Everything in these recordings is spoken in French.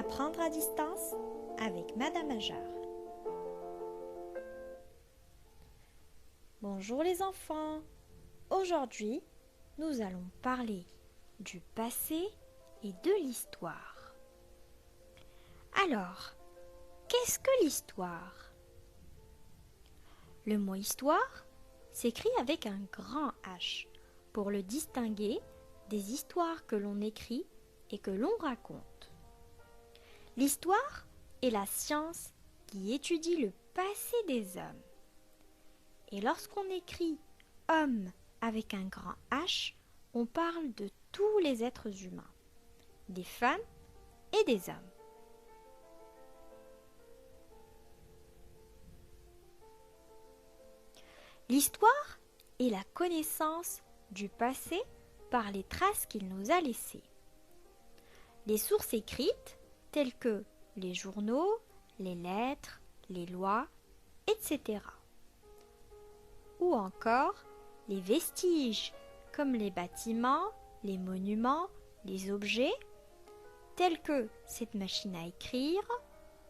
Apprendre à distance avec Madame Ajar. Bonjour les enfants. Aujourd'hui, nous allons parler du passé et de l'histoire. Alors, qu'est-ce que l'histoire? Le mot histoire s'écrit avec un grand H pour le distinguer des histoires que l'on écrit et que l'on raconte. L'histoire est la science qui étudie le passé des hommes. Et lorsqu'on écrit « homme » avec un grand H, on parle de tous les êtres humains, des femmes et des hommes. L'histoire est la connaissance du passé par les traces qu'il nous a laissées. Les sources écrites, telles que les journaux, les lettres, les lois, etc. Ou encore les vestiges, comme les bâtiments, les monuments, les objets, tels que cette machine à écrire,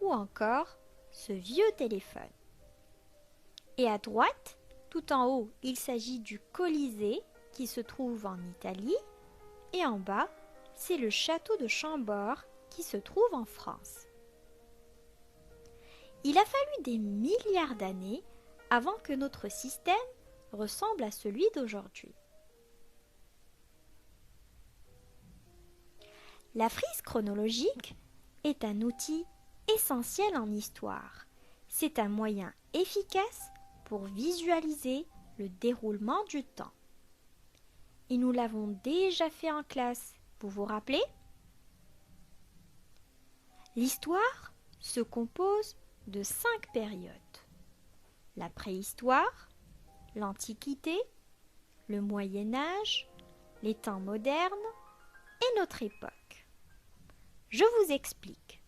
ou encore ce vieux téléphone. Et à droite, tout en haut, il s'agit du Colisée qui se trouve en Italie, et en bas, c'est le château de Chambord qui se trouve en France. Il a fallu des milliards d'années avant que notre système ressemble à celui d'aujourd'hui. La frise chronologique est un outil essentiel en histoire. C'est un moyen efficace pour visualiser le déroulement du temps. Et nous l'avons déjà fait en classe, vous vous rappelez? L'histoire se compose de 5 périodes. La préhistoire, l'Antiquité, le Moyen Âge, les temps modernes et notre époque. Je vous explique.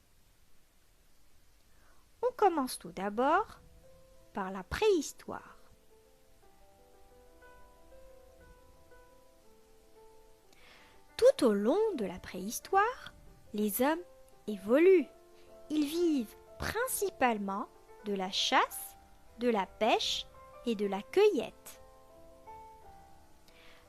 On commence tout d'abord par la préhistoire. Tout au long de la préhistoire, les hommes évoluent. Ils vivent principalement de la chasse, de la pêche et de la cueillette.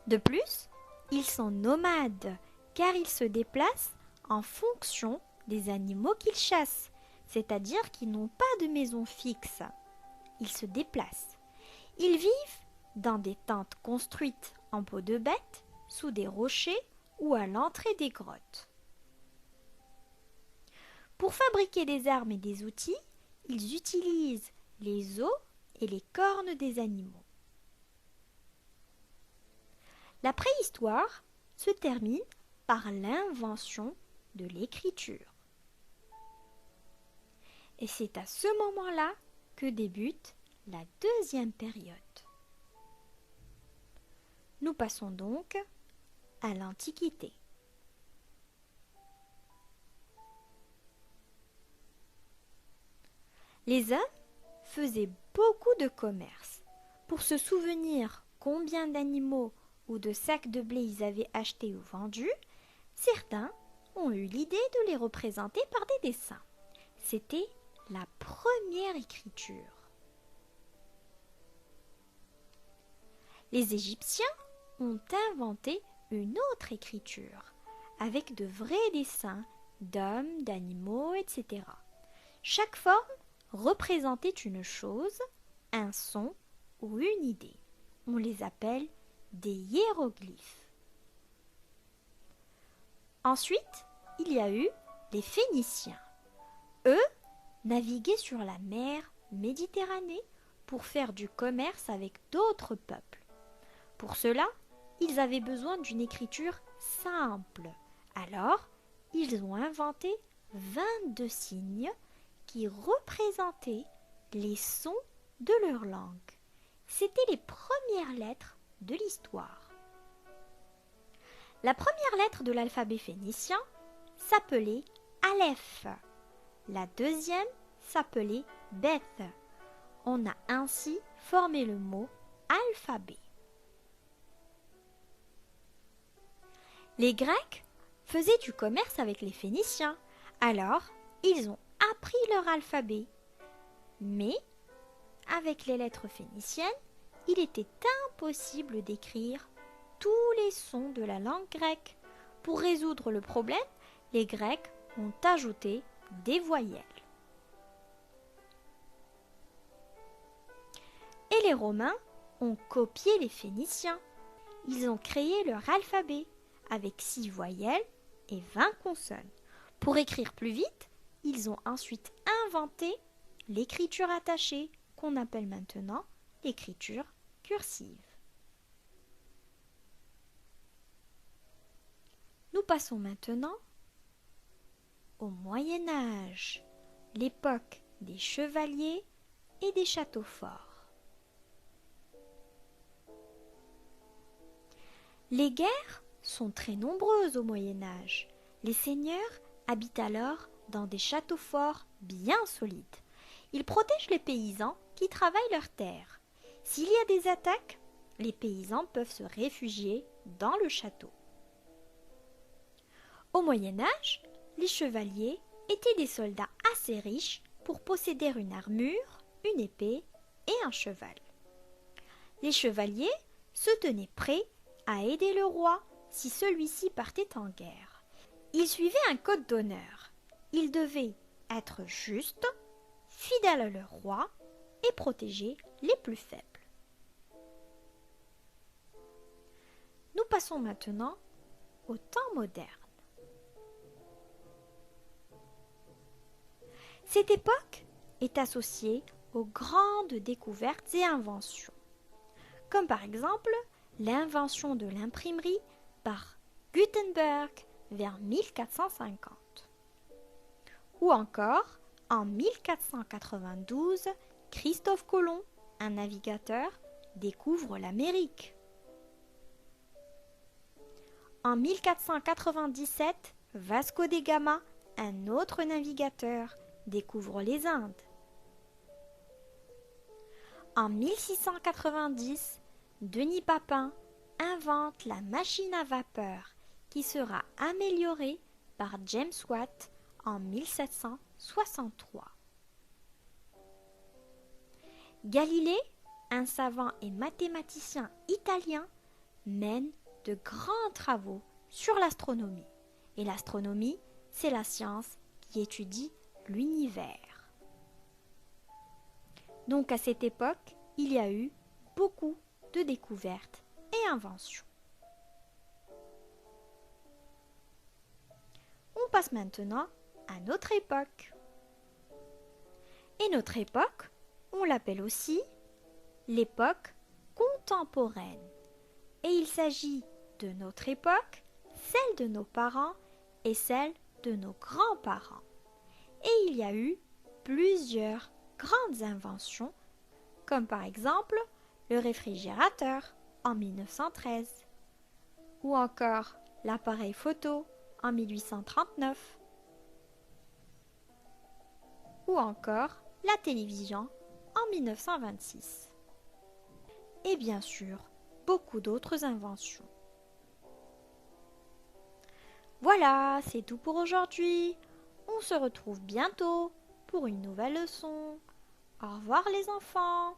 De plus, ils sont nomades car ils se déplacent en fonction des animaux qu'ils chassent, c'est-à-dire qu'ils n'ont pas de maison fixe. Ils se déplacent. Ils vivent dans des tentes construites en peau de bête, sous des rochers ou à l'entrée des grottes. Pour fabriquer des armes et des outils, ils utilisent les os et les cornes des animaux. La préhistoire se termine par l'invention de l'écriture. Et c'est à ce moment-là que débute la deuxième période. Nous passons donc à l'Antiquité. Les hommes faisaient beaucoup de commerce. Pour se souvenir combien d'animaux ou de sacs de blé ils avaient achetés ou vendus, certains ont eu l'idée de les représenter par des dessins. C'était la première écriture. Les Égyptiens ont inventé une autre écriture, avec de vrais dessins d'hommes, d'animaux, etc. Chaque forme représentait une chose, un son ou une idée. On les appelle des hiéroglyphes. Ensuite, il y a eu les Phéniciens. Eux naviguaient sur la mer Méditerranée pour faire du commerce avec d'autres peuples. Pour cela, ils avaient besoin d'une écriture simple. Alors, ils ont inventé 22 signes qui représentaient les sons de leur langue. C'étaient les premières lettres de l'histoire. La première lettre de l'alphabet phénicien s'appelait Aleph. La deuxième s'appelait Beth. On a ainsi formé le mot alphabet. Les Grecs faisaient du commerce avec les Phéniciens. Alors, ils ont appris leur alphabet. Mais, avec les lettres phéniciennes, il était impossible d'écrire tous les sons de la langue grecque. Pour résoudre le problème, les Grecs ont ajouté des voyelles. Et les Romains ont copié les Phéniciens. Ils ont créé leur alphabet avec 6 voyelles et 20 consonnes. Pour écrire plus vite, ils ont ensuite inventé l'écriture attachée qu'on appelle maintenant l'écriture cursive. Nous passons maintenant au Moyen Âge, l'époque des chevaliers et des châteaux forts. Les guerres sont très nombreuses au Moyen Âge. Les seigneurs habitent alors dans des châteaux forts bien solides. Ils protègent les paysans qui travaillent leurs terres. S'il y a des attaques, les paysans peuvent se réfugier dans le château. Au Moyen Âge, les chevaliers étaient des soldats assez riches pour posséder une armure, une épée et un cheval. Les chevaliers se tenaient prêts à aider le roi si celui-ci partait en guerre. Ils suivaient un code d'honneur. Ils devaient être justes, fidèles à leur roi et protéger les plus faibles. Nous passons maintenant au temps moderne. Cette époque est associée aux grandes découvertes et inventions, comme par exemple l'invention de l'imprimerie par Gutenberg vers 1450. Ou encore, en 1492, Christophe Colomb, un navigateur, découvre l'Amérique. En 1497, Vasco de Gama, un autre navigateur, découvre les Indes. En 1690, Denis Papin invente la machine à vapeur qui sera améliorée par James Watt en 1763. Galilée, un savant et mathématicien italien, mène de grands travaux sur l'astronomie. Et l'astronomie, c'est la science qui étudie l'univers. Donc à cette époque, il y a eu beaucoup de découvertes et inventions. On passe maintenant à notre époque. Et notre époque, on l'appelle aussi l'époque contemporaine. Et il s'agit de notre époque, celle de nos parents et celle de nos grands-parents. Et il y a eu plusieurs grandes inventions, comme par exemple le réfrigérateur en 1913, ou encore l'appareil photo en 1839, ou encore la télévision en 1926. Et bien sûr, beaucoup d'autres inventions. Voilà, c'est tout pour aujourd'hui. On se retrouve bientôt pour une nouvelle leçon. Au revoir les enfants.